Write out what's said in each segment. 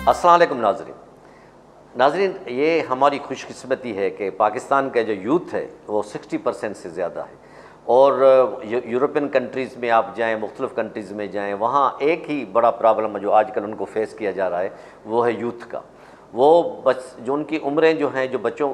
अस्सलाम वालेकुम नाजरीन, ये हमारी खुशकिस्मती है कि पाकिस्तान का जो यूथ है वो 60% से ज़्यादा है। और यूरोपियन कंट्रीज़ में आप जाएं, मुख्तलिफ़ कंट्रीज़ में जाएं, वहाँ एक ही बड़ा प्रॉब्लम है जो आजकल उनको फेस किया जा रहा है, वो है यूथ का। वो बस जो उनकी उम्रें जो हैं, जो बच्चों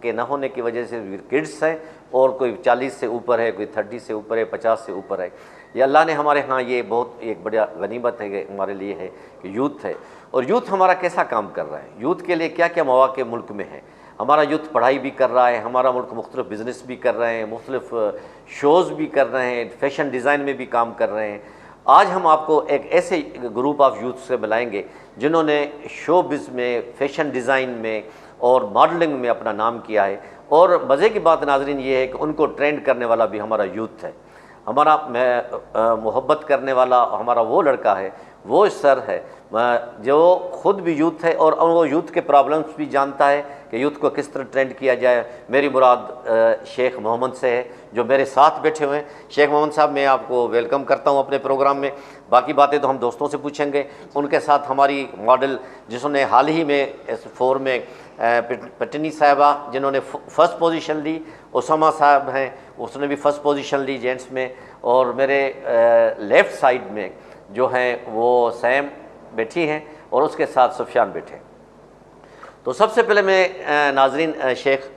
के ना होने की वजह से किड्स हैं, और कोई 40 से ऊपर है, कोई 30 से ऊपर है, 50 से ऊपर है। ये अल्लाह ने हमारे यहाँ ये बहुत एक बड़ा गनीमत है कि हमारे लिए है कि यूथ है। और यूथ हमारा कैसा काम कर रहा है, यूथ के लिए क्या क्या मौक़े मुल्क में हैं। हमारा यूथ पढ़ाई भी कर रहा है, हमारा मुल्क मुख्तलिफ़ बिज़नेस भी कर रहे हैं, मुख्तलिफ़ शोज़ भी कर रहे हैं, फ़ैशन डिज़ाइन में भी काम कर रहे हैं। आज हम आपको एक ऐसे ग्रुप ऑफ यूथ से मिलाएंगे जिन्होंने शो बिज़ में, फ़ैशन डिज़ाइन में और मॉडलिंग में अपना नाम किया है। और मज़े की बात नाज़रीन ये है कि उनको ट्रेंड करने वाला भी हमारा यूथ है। हमारा मोहब्बत करने वाला हमारा वो लड़का है, वो सर है जो ख़ुद भी यूथ है और वो यूथ के प्रॉब्लम्स भी जानता है कि यूथ को किस तरह ट्रेंड किया जाए। मेरी मुराद शेख मोहम्मद से है जो मेरे साथ बैठे हुए हैं। शेख मोहम्मद साहब, मैं आपको वेलकम करता हूं अपने प्रोग्राम में। बाकी बातें तो हम दोस्तों से पूछेंगे। उनके साथ हमारी मॉडल जिन्होंने हाल ही में S4 में पटनी साहिबा जिन्होंने फ़र्स्ट पोजीशन ली, उसामा साहब हैं, उसने भी फ़र्स्ट पोजीशन ली जेंट्स में। और मेरे लेफ़्ट साइड में जो हैं वो सैम बैठी हैं और उसके साथ सुफियान बैठे हैं। तो सबसे पहले मैं नाजरीन शेख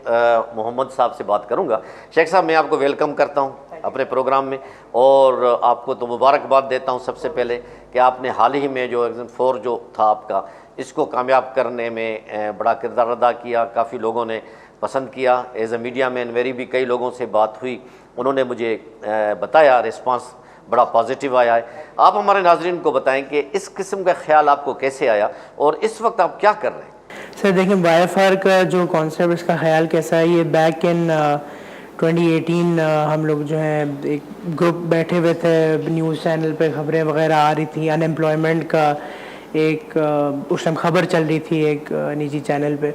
मोहम्मद साहब से बात करूंगा। शेख साहब, मैं आपको वेलकम करता हूं अपने प्रोग्राम में और आपको तो मुबारकबाद देता हूं सबसे पहले कि आपने हाल ही में जो एग्ज़ाम 4 जो था आपका, इसको कामयाब करने में बड़ा किरदार अदा किया। काफ़ी लोगों ने पसंद किया। एज़ ए मीडिया मैन मेरी भी कई लोगों से बात हुई, उन्होंने मुझे बताया, रिस्पांस बड़ा पॉजिटिव आया है। आप हमारे नाज़रीन को बताएं कि इस किस्म का ख्याल आपको कैसे आया और इस वक्त आप क्या कर रहे हैं? सर देखिए, YFR का जो कॉन्सेप्ट, इसका ख्याल कैसा है, ये बैक इन 2018 हम लोग जो है एक ग्रुप बैठे हुए थे, न्यूज़ चैनल पे खबरें वगैरह आ रही थी, अनएम्प्लॉयमेंट का एक उस टाइम खबर चल रही थी एक निजी चैनल पे।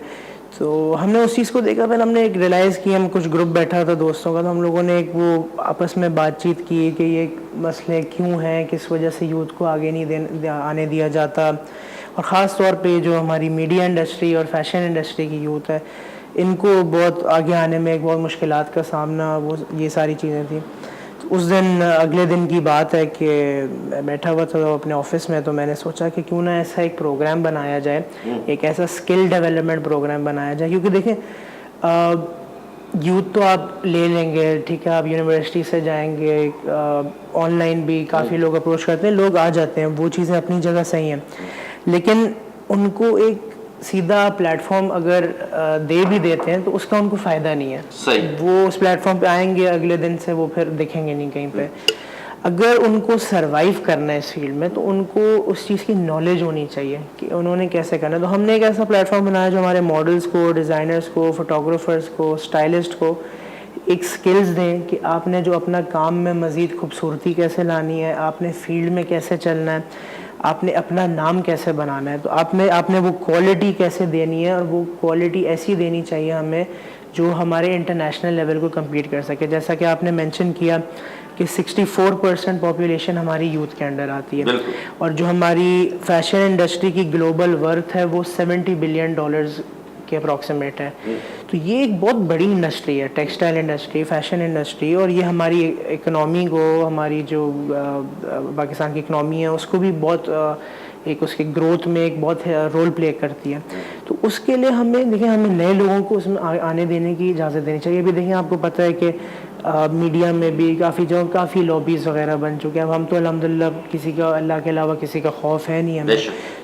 तो हमने उस चीज़ को देखा, फिर हमने एक रियलाइज़ किया, हम कुछ ग्रुप बैठा था दोस्तों का, तो हम लोगों ने एक वो आपस में बातचीत की कि ये मसले क्यों हैं, किस वजह से यूथ को आगे नहीं आने दिया जाता। और ख़ास तौर पे जो हमारी मीडिया इंडस्ट्री और फैशन इंडस्ट्री की यूथ है, इनको बहुत आगे आने में एक बहुत मुश्किलात का सामना, वो ये सारी चीज़ें थी। तो उस दिन अगले दिन की बात है कि बैठा हुआ था अपने ऑफिस में, तो मैंने सोचा कि क्यों ना ऐसा एक प्रोग्राम बनाया जाए, एक ऐसा स्किल डेवलपमेंट प्रोग्राम बनाया जाए। क्योंकि देखें, यूथ तो आप ले लेंगे, ठीक है, आप यूनिवर्सिटी से जाएंगे, ऑनलाइन भी काफ़ी लोग अप्रोच करते हैं, लोग आ जाते हैं, वो चीज़ें अपनी जगह सही हैं। लेकिन उनको एक सीधा प्लेटफॉर्म अगर दे भी देते हैं तो उसका उनको फ़ायदा नहीं है। सही। वो उस प्लेटफॉर्म पे आएंगे, अगले दिन से वो फिर दिखेंगे नहीं कहीं पे। अगर उनको सरवाइव करना है इस फील्ड में, तो उनको उस चीज़ की नॉलेज होनी चाहिए कि उन्होंने कैसे करना है। तो हमने एक ऐसा प्लेटफॉर्म बनाया जो हमारे मॉडल्स को, डिज़ाइनर्स को, फोटोग्राफर्स को, स्टाइलिस्ट को एक स्किल्स दें कि आपने जो अपना काम में मज़ीद खूबसूरती कैसे लानी है, आपने फील्ड में कैसे चलना है, आपने अपना नाम कैसे बनाना है, तो आपने वो क्वालिटी कैसे देनी है। और वो क्वालिटी ऐसी देनी चाहिए हमें जो हमारे इंटरनेशनल लेवल को कम्पीट कर सके। जैसा कि आपने मेंशन किया कि 64% पॉपुलेशन हमारी यूथ के अंडर आती है, और जो हमारी फैशन इंडस्ट्री की ग्लोबल वर्थ है वो $70 बिलियन के अप्रॉक्सीमेट है। तो ये एक बहुत बड़ी इंडस्ट्री है, टेक्सटाइल इंडस्ट्री, फैशन इंडस्ट्री, और ये हमारी इकनॉमी को, हमारी जो पाकिस्तान की इकनॉमी है उसको भी बहुत एक उसके ग्रोथ में एक बहुत रोल प्ले करती है। तो उसके लिए हमें देखिए, हमें नए लोगों को उसमें आने देने की इजाज़त देनी चाहिए। अभी देखिए, आपको पता है कि मीडिया में भी काफ़ी जगह काफ़ी लॉबीज़ वगैरह बन चुके हैं। अब हम तो अल्हम्दुलिल्लाह किसी का, अल्लाह के अलावा किसी का खौफ है नहीं हमें,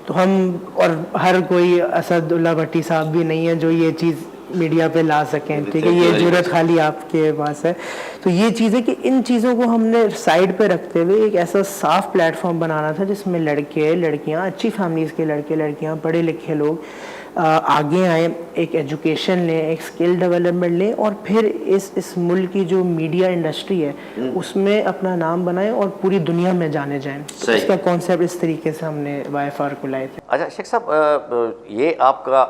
तो हम, और हर कोई असदुल्ला भट्टी साहब भी नहीं है जो ये चीज़ मीडिया पे ला सकें, ठीक है, ये ज़रूरत खाली आपके पास है। तो ये चीज़ है कि इन चीज़ों को हमने साइड पे रखते हुए एक ऐसा साफ प्लेटफॉर्म बनाना था जिसमें लड़के लड़कियां, अच्छी फैमिलीज़ के लड़के लड़कियां, पढ़े लिखे लोग आगे आए, एक एजुकेशन लें, एक स्किल डेवलपमेंट लें, और फिर इस मुल्क की जो मीडिया इंडस्ट्री है उसमें अपना नाम बनाएं और पूरी दुनिया में जाने जाएं। तो इसका कॉन्सेप्ट इस तरीके से हमने YFR को लाए थे। अच्छा शेख साहब, ये आपका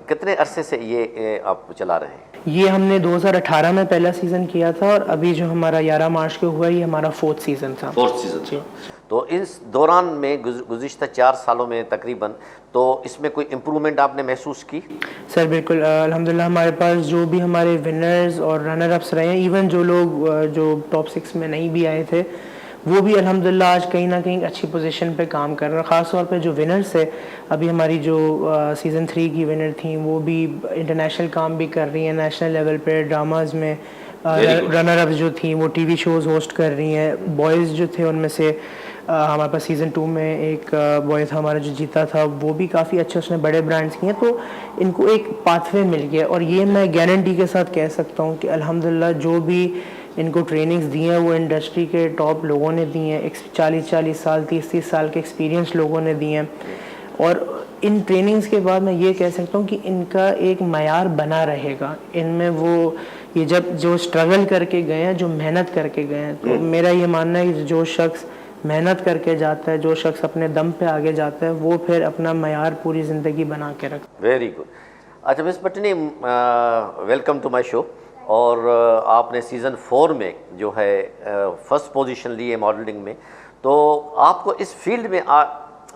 कितने अरसे से ये आप चला रहे हैं? ये हमने 2018 में पहला सीज़न किया था, और अभी जो हमारा 11 मार्च को हुआ, ये हमारा 4th सीज़न था। 4th season. जी। तो इस दौरान में गुज़िश्ता 4 सालों में तकरीबन, तो इसमें कोई इम्प्रूवमेंट आपने महसूस की? सर बिल्कुल, अल्हम्दुलिल्लाह हमारे पास जो भी हमारे विनर्स और रनर अप्स रहे हैं, इवन जो लोग जो टॉप 6 में नहीं भी आए थे, वो भी अल्हम्दुलिल्लाह आज कहीं ना कहीं अच्छी पोजीशन पे काम कर रहे हैं। ख़ास तौर पे जो विनर्स है, अभी हमारी जो सीज़न 3 की विनर थी, वो भी इंटरनेशनल काम भी कर रही हैं, नेशनल लेवल पे ड्रामाज में रनर अप जो थी वो टीवी शोज़ होस्ट कर रही हैं। बॉयज़ जो थे उनमें से हमारे पास सीज़न 2 में एक बॉय था हमारा जो जीता था, वो भी काफ़ी अच्छे उसने बड़े ब्रांड्स किए, तो इनको एक पाथवे मिल गया। और ये मैं गारंटी के साथ कह सकता हूँ कि अल्हम्दुलिल्लाह जो भी इनको ट्रेनिंग्स दी हैं वो इंडस्ट्री के टॉप लोगों ने दी हैं, 40-40 साल 30-30 साल के एक्सपीरियंस लोगों ने दिए हैं। और इन ट्रेनिंग्स के बाद मैं ये कह सकता हूँ कि इनका एक मयार बना रहेगा। इनमें वो ये जब जो स्ट्रगल करके गए हैं, जो मेहनत करके गए हैं, तो मेरा ये मानना है कि जो शख्स मेहनत करके जाता है, जो शख्स अपने दम पे आगे जाता है, वो फिर अपना मयार पूरी ज़िंदगी बना के रखता है। Very good. अच्छा miss Patni, welcome to my show. और आपने सीज़न 4 में जो है फर्स्ट पोजीशन ली है मॉडलिंग में, तो आपको इस फील्ड में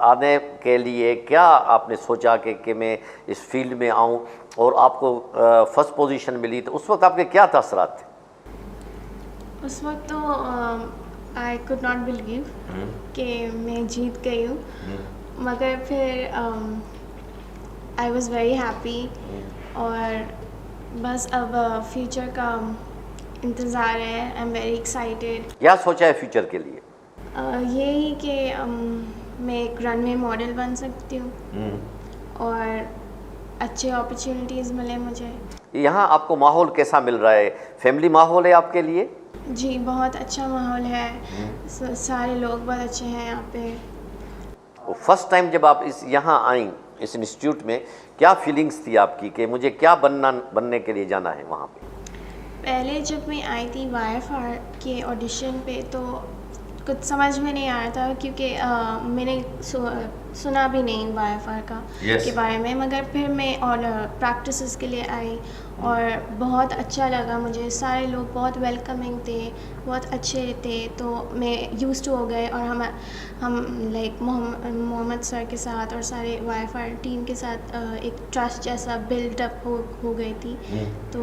आने के लिए क्या आपने सोचा कि मैं इस फील्ड में आऊं, और आपको फर्स्ट पोजीशन मिली, तो उस वक्त आपके क्या तासरात थे? उस वक्त तो आई कुड नॉट बिलीव कि मैं जीत गई हूँ, मगर फिर आई वॉज़ वेरी हैप्पी। और बस अब फ्यूचर का इंतज़ार है। I am very excited. क्या सोचा है फ्यूचर के लिए? यही कि मैं एक रनवे मॉडल बन सकती हूँ और अच्छे अपॉर्चुनिटीज़ मिले मुझे। यहाँ आपको माहौल कैसा मिल रहा है? फैमिली माहौल है आपके लिए? जी, बहुत अच्छा माहौल है। सारे लोग बहुत अच्छे हैं यहाँ पे। फर्स्ट टाइम जब आप यहाँ आई इस इंस्टीट्यूट में, क्या फीलिंग्स थी आपकी कि मुझे क्या बनने के लिए जाना है वहाँ पे? पहले जब मैं आई थी YFR के ऑडिशन पे, तो कुछ समझ में नहीं आ रहा था, क्योंकि मैंने सुना भी नहीं YFR का के बारे में। मगर फिर मैं और प्रैक्टिसेस के लिए आई और बहुत अच्छा लगा मुझे। सारे लोग बहुत वेलकमिंग थे, बहुत अच्छे थे, तो मैं यूज्ड टू हो गए। और हम लाइक मोहम्मद सर के साथ और सारे YFR टीम के साथ एक ट्रस्ट जैसा बिल्डअप हो गई थी, तो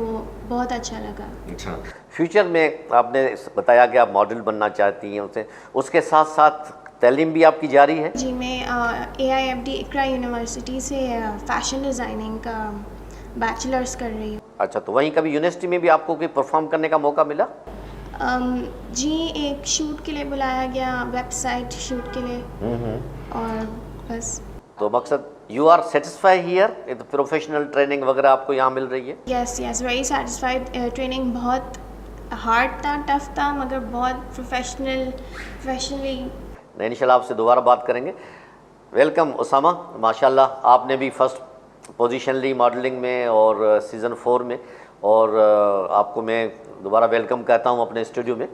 बहुत अच्छा लगा। अच्छा, फ्यूचर में आपने बताया कि आप मॉडल बनना चाहती हैं, उसके साथ साथ तालीम भी आपकी जारी है? जी, मैं AIFD इकरा यूनिवर्सिटी से फैशन डिज़ाइनिंग का बैचलर्स कर रही हूँ। अच्छा, तो वहीं कभी यूनिवर्सिटी में भी आपको कोई परफॉर्म करने का मौका मिला? जी, एक शूट के लिए बुलाया गया, वेबसाइट शूट के लिए, और बस। तो मकसद you are satisfy here, professional training वगैरह आपको यहाँ मिल रही है? Yes, very satisfied. ट्रेनिंग बहुत हार्ड था, टफ था, मगर बहुत प्रोफेशनली। इंशाल्लाह आपसे दोबारा बात करेंगे। वेलकम उसामा, माशाल्लाह आपने भी फर्स्ट पोजीशन ली मॉडलिंग में और सीज़न 4 में, और आपको मैं दोबारा वेलकम कहता हूँ अपने स्टूडियो में।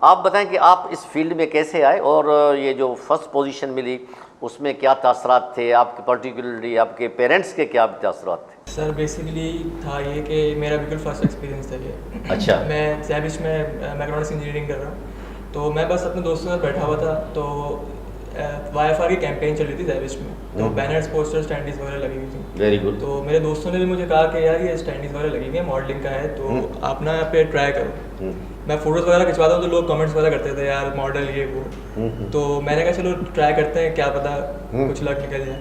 आप बताएं कि आप इस फील्ड में कैसे आए, और ये जो फर्स्ट पोजीशन मिली उसमें क्या तासरात थे आपके, पर्टिकुलरली आपके पेरेंट्स के क्या तासरात थे? सर बेसिकली था ये कि मेरा बिल्कुल फर्स्ट एक्सपीरियंस था ये। अच्छा। मैं जैबिश में मैकेट्रॉनिक्स इंजीनियरिंग कर रहा हूँ, तो मैं बस अपने दोस्तों के साथ बैठा हुआ था, तो YFR की कैंपेन चल रही थी जैबिश में, तो बैनर्स, पोस्टर, स्टैंडीज वगैरह लगी हुई थी। Very good. तो मेरे दोस्तों ने भी मुझे कहा कि यार ये स्टैंडीज वगैरह लगी हुई है, मॉडलिंग का है, तो आप ना पे ट्राई करो। मैं फ़ोटोज़ वगैरह खिंचवाता हूँ, तो लोग कमेंट्स वगैरह करते थे यार मॉडल ये वो, तो मैंने कहा चलो ट्राई करते हैं, क्या पता कुछ लक निकल जाए।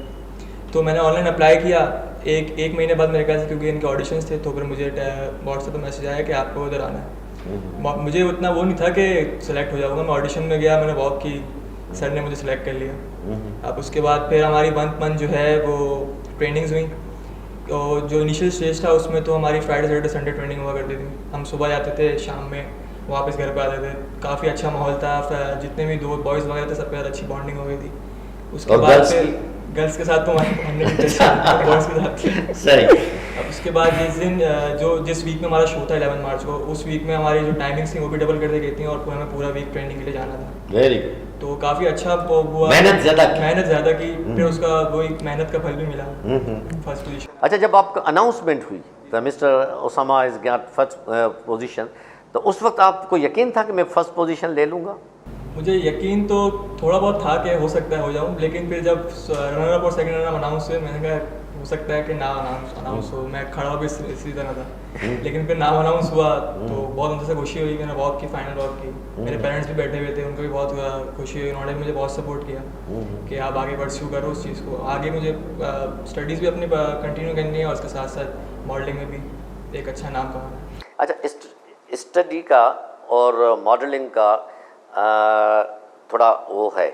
तो मैंने ऑनलाइन अप्लाई किया। एक महीने बाद मेरे ख्याल से, क्योंकि इनके ऑडिशंस थे, तो फिर मुझे व्हाट्सएप पर मैसेज आया कि आपको उधर आना है। मुझे उतना वो नहीं था कि सिलेक्ट हो जाऊँगा। मैं ऑडिशन में गया, मैंने वॉक की, सर ने मुझे सिलेक्ट कर लिया। अब उसके बाद फिर हमारी मंथ जो है वो ट्रेनिंग्स हुई। और जो इनिशियल स्टेज था उसमें तो हमारी फ्राइडे सैटरडे संडे ट्रेनिंग हुआ करती थी। हम सुबह जाते थे, शाम में वापस घर पे आते थे। काफ़ी अच्छा माहौल था, जितने भी दो बॉयज़ वगैरह थे सबके साथ अच्छी बॉन्डिंग हो गई थी। उसके बाद फिर गर्ल्स के साथ तो हमने बॉयज़ के साथ सही। अब उसके बाद जिस वीक में हमारा शो था 11 मार्च को, उस वीक में हमारी जो टाइमिंग्स थी वो भी डबल कर दी गई थी, और हमें पूरा वीक ट्रेनिंग के लिए जाना था। Very good. तो काफ़ी अच्छा हुआ, मेहनत ज़्यादा की, फिर उसका वो एक मेहनत का फल भी मिला, फर्स्ट पोजीशन। अच्छा, जब आपका अनाउंसमेंट हुई तो mister Osama is got first position, तो उस वक्त आपको यकीन था कि मैं फर्स्ट पोजीशन ले लूँगा? मुझे यकीन तो थोड़ा बहुत था कि हो सकता है हो जाऊँ, लेकिन फिर जब रनर अप और सेकंड रनर अप अनाउंस हुए मैंने कहा हो सकता है कि नाम अनाउंस हो, मैं खड़ा भी इसी तरह था। लेकिन फिर नाम अनाउंस हुआ तो बहुत अंदर से खुशी हुई। मैंने वॉक की, फाइनल वॉक की, मेरे पेरेंट्स भी बैठे हुए थे, उनको भी बहुत खुशी हुई। उन्होंने मुझे बहुत सपोर्ट किया कि आप आगे परस्यू करो उस चीज़ को। आगे मुझे स्टडीज़ भी अपनी कंटिन्यू करनी है और उसके साथ साथ मॉडलिंग में भी एक अच्छा नाम कमाना है। अच्छा, स्टडी का और मॉडलिंग का थोड़ा वो है,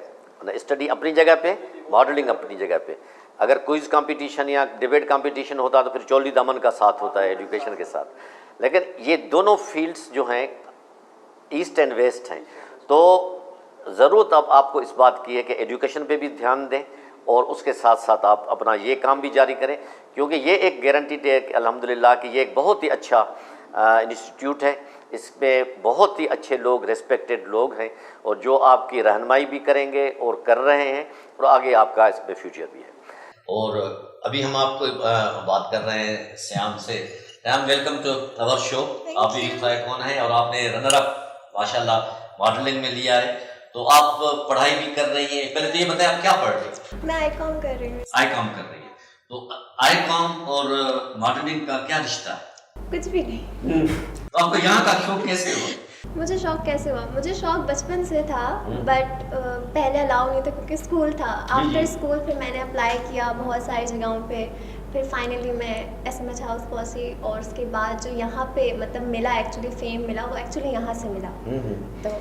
स्टडी अपनी जगह पे, मॉडलिंग अपनी जगह पे। अगर क्विज कंपटीशन या डिबेट कंपटीशन होता तो फिर चौली दामन का साथ होता है एजुकेशन के साथ। लेकिन ये दोनों फील्ड्स जो हैं ईस्ट एंड वेस्ट हैं, तो ज़रूरत अब आपको इस बात की है कि एजुकेशन पे भी ध्यान दें और उसके साथ साथ आप अपना ये काम भी जारी करें, क्योंकि ये एक गारंटीड है कि अल्हम्दुलिल्लाह कि ये एक बहुत ही अच्छा इंस्टीट्यूट है। इसमें बहुत ही अच्छे लोग, रेस्पेक्टेड लोग हैं और जो आपकी रहनुमाई भी करेंगे और कर रहे हैं, और आगे आपका इसमें फ्यूचर भी है। और अभी हम आपको बात कर रहे हैं श्याम से। Shyam, welcome to our show. आप भी कौन है और आपने रनर अप माशाल्लाह मॉडलिंग में लिया है, तो आप पढ़ाई भी कर रही हैं। पहले तो ये बताएं आप क्या पढ़ रही हैं? मैं आईकॉम कर रही हूँ। आईकॉम कर रही है, तो आईकॉम और मॉडलिंग का क्या रिश्ता है? कुछ भी नहीं। तो आपको यहाँ का शौक कैसे हुआ? मुझे शौक कैसे हुआ? मुझे शौक बचपन से था, बट पहले अलाउ नहीं था क्योंकि स्कूल था। आफ्टर स्कूल फिर मैंने अप्लाई किया बहुत सारी जगहों पे, फिर फाइनली मैं SMH हाउस पहुंची और उसके बाद जो यहाँ पे मतलब मिला, एक्चुअली फेम मिला, वो एक्चुअली यहाँ से मिला।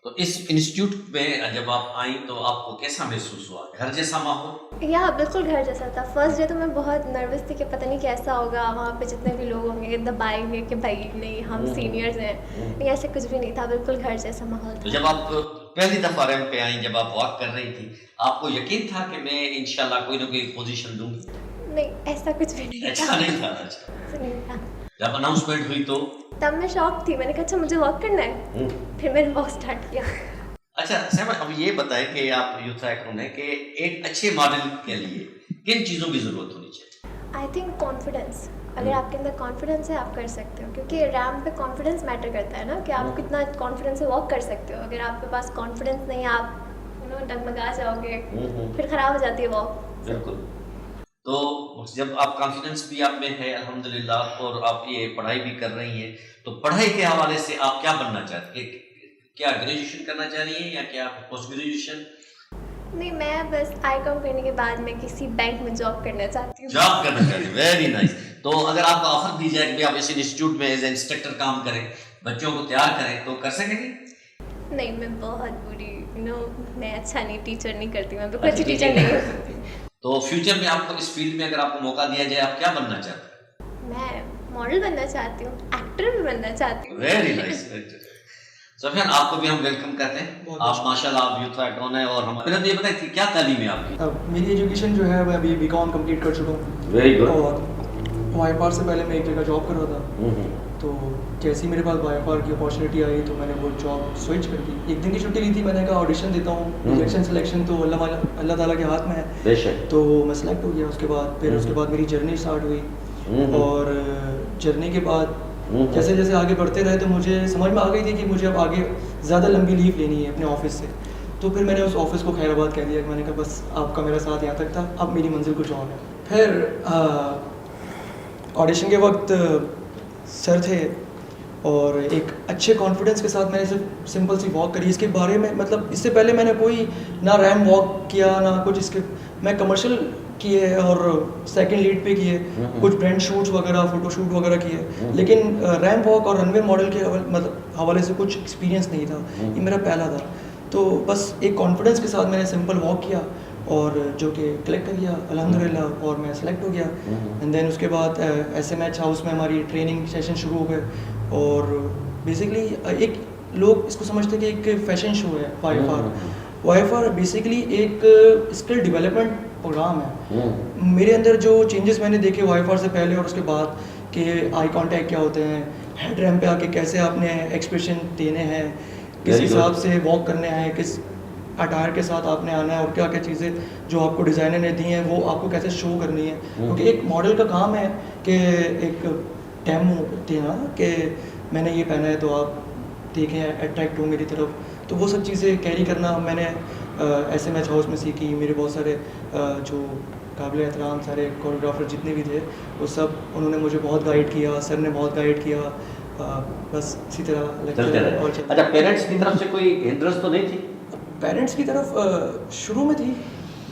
तो इस इंस्टीट्यूट में जब आप आई तो आपको कैसा महसूस हुआ? घर जैसा माहौल? यहाँ बिल्कुल घर जैसा था। फर्स्ट डे तो मैं बहुत नर्वस थी कि पता नहीं कैसा होगा, वहाँ पे जितने भी लोग होंगे दबाएंगे कि भाई नहीं हम सीनियर्स हैं, नहीं ऐसे कुछ भी नहीं था, बिल्कुल घर जैसा माहौल था। तो जब आप पहली दफ़ा रैंप पे आई, जब आप वॉक कर रही थी, आपको यकीन था कि मैं इंशाल्लाह कोई ना कोई पोजीशन दूंगी? नहीं, ऐसा कुछ भी नहीं ऐसा नहीं था। ऐसा नहीं था। जब अनाउंसमेंट हुई तो तब मैं शॉक थी। मैंने कहा अच्छा मुझे वॉक करना है, फिर मैंने वॉक स्टार्ट किया। अच्छा सैम, अब ये बताएं कि आप यूथ आइकॉन है कि एक अच्छे मॉडल के लिए किन चीज़ों की ज़रूरत होनी चाहिए? I think confidence. अगर आपके अंदर कॉन्फिडेंस है आप कर सकते हो, क्योंकि रैम्प पे कॉन्फिडेंस मैटर करता है ना, कि आप कितना कॉन्फिडेंस से वॉक कर सकते हो। अगर आपके पास कॉन्फिडेंस नहीं, आप डगमगा जाओगे, फिर ख़राब हो जाती है वॉक। बिल्कुल। तो जब आप कॉन्फिडेंस भी आप में है अल्हम्दुलिल्लाह और आप ये पढ़ाई भी कर रही हैं, तो पढ़ाई के हवाले से आप क्या बनना चाहती हैं? क्या ग्रेजुएशन करना चाह रही हैं या क्या पोस्ट ग्रेजुएशन? नहीं, मैं बस आईकॉम करने के बाद मैं किसी बैंक में जॉब करना चाहती हूँ। जॉब करना चाहती हैं, वेरी नाइस। तो अगर आपको ऑफर दी जाए कि आप इस इंस्टीट्यूट में एज ए इंस्ट्रक्टर काम करें, बच्चों को तैयार करें, तो कर सकेंगे? नहीं, मैं बहुत बुरी मैं अच्छा नहीं, टीचर नहीं करती, मैं बिल्कुल अच्छी टीचर नहीं हूँ। तो फ्यूचर में आपको इस फील्ड में अगर आपको मौका दिया जाए, आप क्या बनना चाहते हैं? मैं मॉडल बनना चाहती हूँ, एक्टर भी बनना चाहती हूँ। Very nice. सफियान, आपको भी हम वेलकम करते हैं। आप माशाल्लाह आप यूथ आइकॉन है। और हम ये बताएं कि क्या तालीम है आपकी? मेरी एजुकेशन जो है मैं अभी BCom कंप्लीट कर चुका हूँ। Very good. और YFR से पहले मैं एक जगह जॉब कर रहा था, तो जैसे ही मेरे पास YFR की अपॉर्चुनिटी आई तो मैंने वो जॉब स्विच कर दी। एक दिन की छुट्टी ली थी, मैंने कहा ऑडिशन देता हूँ, सिलेक्शन सिलेक्शन तो अल्लाह ताला के हाथ में है। बेशक। तो मैं सेलेक्ट हो गया। उसके बाद मेरी जर्नी स्टार्ट हुई, और जर्नी के बाद जैसे जैसे आगे बढ़ते रहे तो मुझे समझ में आ गई थी कि मुझे अब आगे ज़्यादा लंबी लीव लेनी है अपने ऑफिस से। तो फिर मैंने उस ऑफिस को खैराबाद कह दिया। मैंने कहा बस आपका मेरा साथ यहाँ तक था, अब मेरी मंजिल कुछ और है। फिर ऑडिशन के वक्त सर थे और एक अच्छे कॉन्फिडेंस के साथ मैंने सिर्फ सिंपल सी वॉक करी। इसके बारे में मतलब इससे पहले मैंने कोई ना रैम वॉक किया ना कुछ, इसके मैं कमर्शियल किए और सेकंड लीड पे किए, कुछ ब्रांड शूट्स वगैरह, फोटो शूट वगैरह किए, लेकिन रैम वॉक और रनवे मॉडल के मतलब हवाले से कुछ एक्सपीरियंस नहीं था। ये मेरा पहला था। तो बस एक कॉन्फिडेंस के साथ मैंने सिंपल वॉक किया और जो कि क्लिक कर गया अल्हम्दुलिल्लाह, और मैं सेलेक्ट हो गया। एंड देन उसके बाद SMH हाउस में हमारी ट्रेनिंग सेशन शुरू हो गए। और बेसिकली एक लोग इसको समझते हैं कि एक फैशन शो है YFR बेसिकली एक स्किल डेवलपमेंट प्रोग्राम है। मेरे अंदर जो चेंजेस मैंने देखे YFR से पहले और उसके बाद, कि आई कांटेक्ट क्या होते हैं, हेड रैम्प पे आके कैसे आपने एक्सप्रेशन देने हैं, किस हिसाब से वॉक करने हैं, किस अटायर के साथ आपने आना है, और क्या क्या चीज़ें जो आपको डिज़ाइनर ने दी हैं वो आपको कैसे शो करनी है। क्योंकि एक मॉडल का काम है कि एक डेमो देना कि मैंने ये पहना है तो आप देखें, अट्रैक्ट हो मेरी तरफ, तो वो सब चीज़ें कैरी करना मैंने SMH हाउस में सीखी। मेरे बहुत सारे जो काबिल एहतराम सारे कोरियोग्राफर जितने भी थे वो सब उन्होंने मुझे बहुत गाइड किया, सर ने बहुत गाइड किया। बस इसी तरह चलते रहे। और अच्छा, पेरेंट्स की तरफ से कोई हिंड्रेंस तो नहीं थी? पेरेंट्स की तरफ शुरू में थी।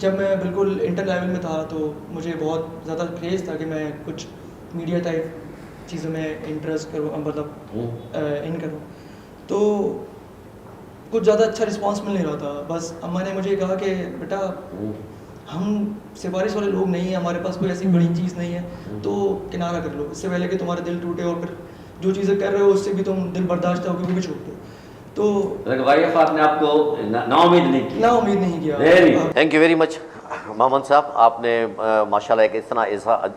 जब मैं बिल्कुल इंटर लेवल में था तो मुझे बहुत ज़्यादा क्रेज़ था कि मैं कुछ मीडिया टाइप चीज़ों में इंटरेस्ट करूँ, मतलब इन करूँ। तो कुछ ज़्यादा अच्छा रिस्पांस मिल नहीं रहा था। बस अम्मा ने मुझे कहा कि बेटा हम सिफारिश वाले लोग नहीं हैं, हमारे पास कोई ऐसी बड़ी चीज़ नहीं है, तो किनारा कर लो, इससे पहले कि तुम्हारा दिल टूटे और फिर जो चीज़ें कर रहे हो उससे भी तुम दिल बर्दाश्त हो वो भी छोड़ दो। तो YFR ने आपको नाउम्मीद नहीं किया? नाउम्मीद नहीं किया। Very thank you very much Mohammad साहब। आपने माशाल्लाह एक इतना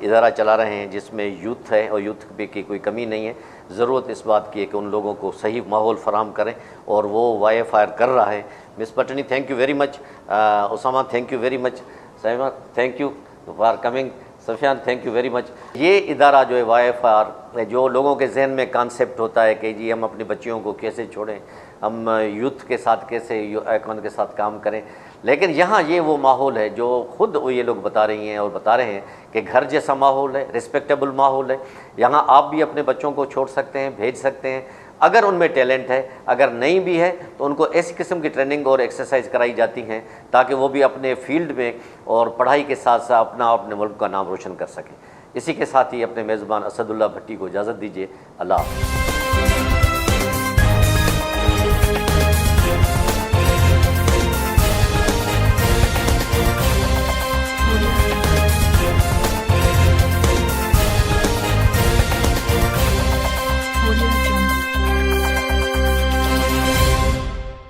इदारा चला रहे हैं जिसमें यूथ है और यूथ की कोई कमी नहीं है। ज़रूरत इस बात की है कि उन लोगों को सही माहौल फराहम करें और वो YFR कर रहा है। Miss Patni thank you very much, Usama thank you very much, Saima thank you for coming, Sufiyan thank you very much. ये इदारा जो है YFR, जो लोगों के जहन में कॉन्सेप्ट होता है कि जी हम अपनी बच्चियों को कैसे छोड़ें, हम यूथ के साथ कैसे आइकॉन के साथ काम करें, लेकिन यहाँ ये वो माहौल है जो खुद ये लोग बता रही हैं और बता रहे हैं कि घर जैसा माहौल है, रिस्पेक्टेबल माहौल है। यहाँ आप भी अपने बच्चों को छोड़ सकते हैं, भेज सकते हैं अगर उनमें टैलेंट है। अगर नहीं भी है तो उनको ऐसी किस्म की ट्रेनिंग और एक्सरसाइज कराई जाती हैं ताकि वो भी अपने फील्ड में और पढ़ाई के साथ साथ अपने मुल्क का नाम रोशन कर सकें। इसी के साथ ही अपने मेज़बान असदुल्ला भट्टी को इजाज़त दीजिए। अल्लाह हाफ़िज़।